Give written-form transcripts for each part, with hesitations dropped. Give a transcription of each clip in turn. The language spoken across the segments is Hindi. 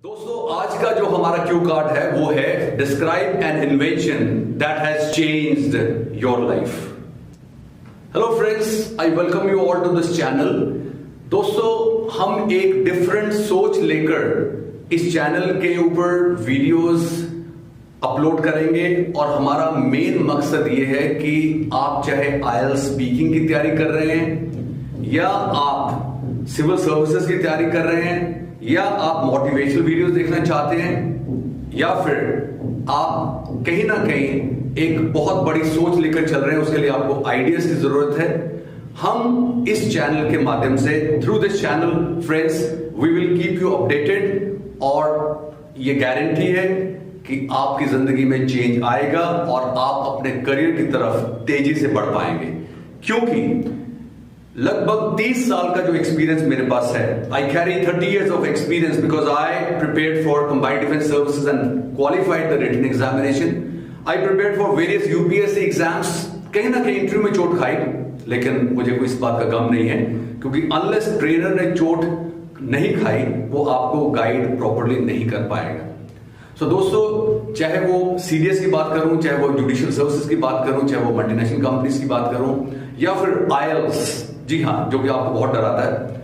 दोस्तों आज का जो हमारा क्यू कार्ड है वो है describe an invention that has changed your life. Hello friends, I welcome you all to this channel. दोस्तों हम एक डिफरेंट सोच लेकर इस चैनल के ऊपर वीडियोस अपलोड करेंगे और हमारा मेन मकसद ये है कि आप चाहे आईएलटीएस स्पीकिंग की तैयारी कर रहे हैं या आप सिविल सर्विसेज की तैयारी कर रहे हैं या आप मोटिवेशनल वीडियोस देखना चाहते हैं या फिर आप कहीं ना कहीं एक बहुत बड़ी सोच लेकर चल रहे हैं, उसके लिए आपको आइडियाज की जरूरत है। हम इस चैनल के माध्यम से through this channel friends we will keep you updated और ये गारंटी है कि आपकी जिंदगी में चेंज आएगा और आप अपने करियर की तरफ तेजी से बढ़ पाएंगे। क्योंकि लगभग 30 साल का जो एक्सपीरियंस मेरे पास है, I carry 30 years of experience because I prepared for combined defense services and qualified the written examination. I prepared for various UPSC exams. कहीं ना कहीं इंटरव्यू में चोट खाई, लेकिन मुझे कोई इस बात का गम नहीं है क्योंकि अनलेस ट्रेनर ने चोट नहीं खाई वो आपको गाइड प्रॉपर्ली नहीं कर पाएगा। सो दोस्तों, चाहे वो सीडीएस की बात करूं, चाहे वो जुडिशियल सर्विसेज की बात करूं, चाहे वो मल्टीनेशनल कंपनीज की बात करूं या फिर आईएलटीएस, जी हाँ, जो कि आपको बहुत डराता है,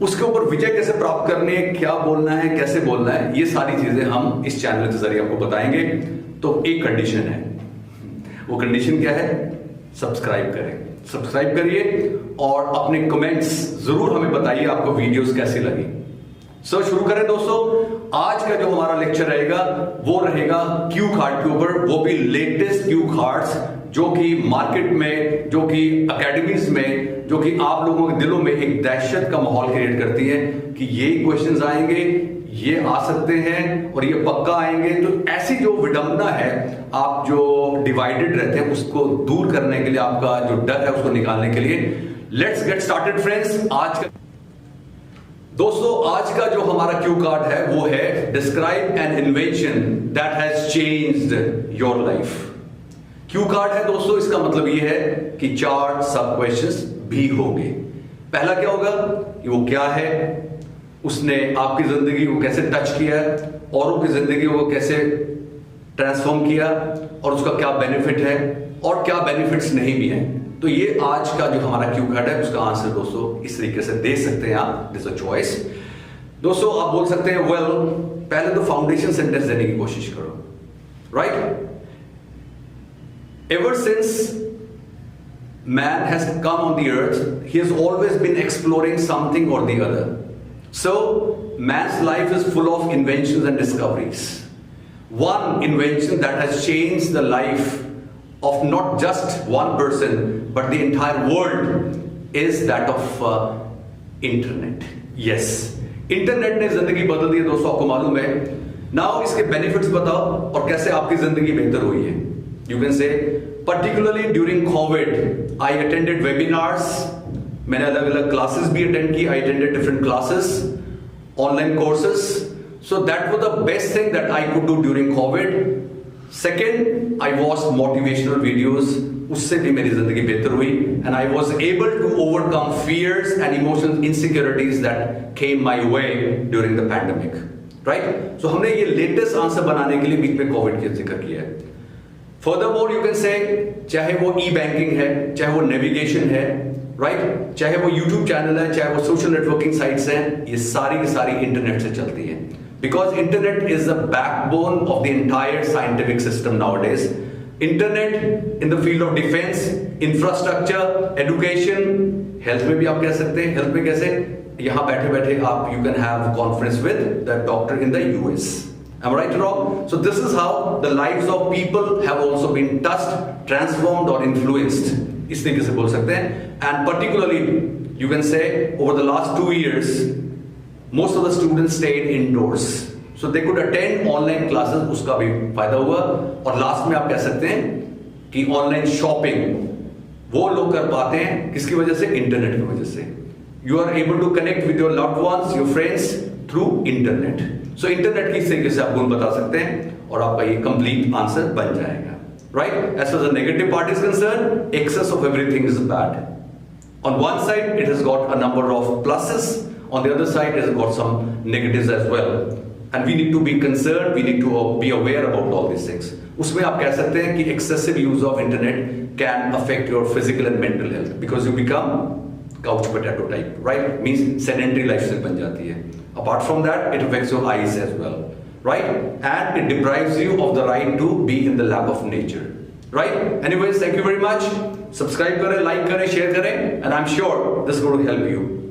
उसके ऊपर विजय कैसे प्राप्त करनी है, क्या बोलना है, कैसे बोलना है, ये सारी चीजें हम इस चैनल के जरिए आपको बताएंगे। तो एक कंडीशन है, वो कंडीशन क्या है? सब्सक्राइब करें, सब्सक्राइब करिए और अपने कमेंट्स जरूर हमें बताइए आपको वीडियोस कैसी लगी। सो शुरू करें दोस्तों। आज का जो हमारा लेक्चर रहेगा वो रहेगा क्यू कार्ड के ऊपर, वो भी लेटेस्ट क्यू कार्ड्स जो कि मार्केट में, जो कि एकेडमीज में, जो कि आप लोगों के दिलों में एक दहशत का माहौल क्रिएट करती है कि ये क्वेश्चंस आएंगे, ये आ सकते हैं और ये पक्का आएंगे। तो ऐसी जो विडंबना है, आप जो डिवाइडेड रहते हैं, उसको दूर करने के लिए, आपका जो डर है उसको निकालने के लिए लेट्स गेट स्टार्टेड फ्रेंड्स। दोस्तों आज का जो हमारा क्यू कार्ड है वो है describe an invention that has changed your life. Q card है दोस्तों, इसका मतलब ये है कि 4 सब क्वेश्चंस भी होंगे। पहला क्या होगा कि वो क्या है, उसने आपकी जिंदगी को कैसे टच किया, औरों की जिंदगी को कैसे ट्रांसफॉर्म किया और उसका क्या बेनिफिट है और क्या बेनिफिट्स नहीं भी हैं। तो ये आज का जो हमारा क्यू कार्ड है उसका आंसर दोस्तों इस तरीके से दे सकते हैं आप, दिस अ चॉइस। दोस्तों आप बोल सकते हैं वेल, पहले तो फाउंडेशन सेंटेंस देने की कोशिश करो, right? Ever since man has come on the earth, he has always been exploring something or the other. So, man's life is full of inventions and discoveries. One invention that has changed the life of not just one person, but the entire world is that of internet. Yes, internet ने जिंदगी बदल दी है दोस्तों, आपको मालूम है। Now इसके बेनिफिट्स बताओ और कैसे आपकी जिंदगी बेहतर हुई है। You can say, particularly during COVID, I attended webinars. मैंने अलग अलग क्लासेस भी अटेंड की। I attended different classes, online courses. So that was the best thing that I could do during COVID. Second, I watched motivational videos. उससे भी मेरी जिंदगी बेहतर हुई and I was able to overcome fears and emotional insecurities that came my way during the pandemic. Right? So हमने ये लेटेस्ट आंसर बनाने के लिए बीच में कोविड का जिक्र किया है। Furthermore, you can say, चाहे वो ई बैंकिंग है, चाहे वो नेविगेशन है, राइट, चाहे वो यूट्यूब चैनल है, चाहे वो सोशल नेटवर्किंग साइट्स हैं, ये सारी की सारी इंटरनेट से चलती है। Because internet is the backbone of the entire scientific system nowadays. Internet in the field of defence, infrastructure, education, health में भी आप कह सकते हैं। हेल्थ में कैसे? यहां बैठे बैठे आप you can have conference with the doctor in the US. Am I right or wrong? So this is how the lives of people have also been touched, transformed or influenced. इस तरीके से बोल सकते हैं। And particularly, you can say over the last 2 years, most of the students stayed indoors, so they could attend online classes. उसका भी फायदा हुआ। और लास्ट में आप कह सकते हैं कि ऑनलाइन शॉपिंग वो लोग कर पाते हैं किसकी वजह से? इंटरनेट की वजह से। You are able to connect with your loved ones, your friends through internet. So internet की तरीके से आप गुण बता सकते हैं और आपका ये कंप्लीट आंसर बन जाएगा, right? As far the negative part is concern, excess of everything is bad. On one side it has got a number of pluses, on the other side it has got some negatives as well. and we need to be concerned, we need to be aware about all these things. उसमें आप कह सकते हैं कि excessive use of internet can affect your physical and mental health because you become couch potato type, right? Means sedentary lifestyle बन जाती है. Apart from that, it affects your eyes as well, right? And it deprives you of the right to be in the lap of nature, right? Anyways, thank you very much. Subscribe करें, like करें, share करें, and I'm sure this is going to help you.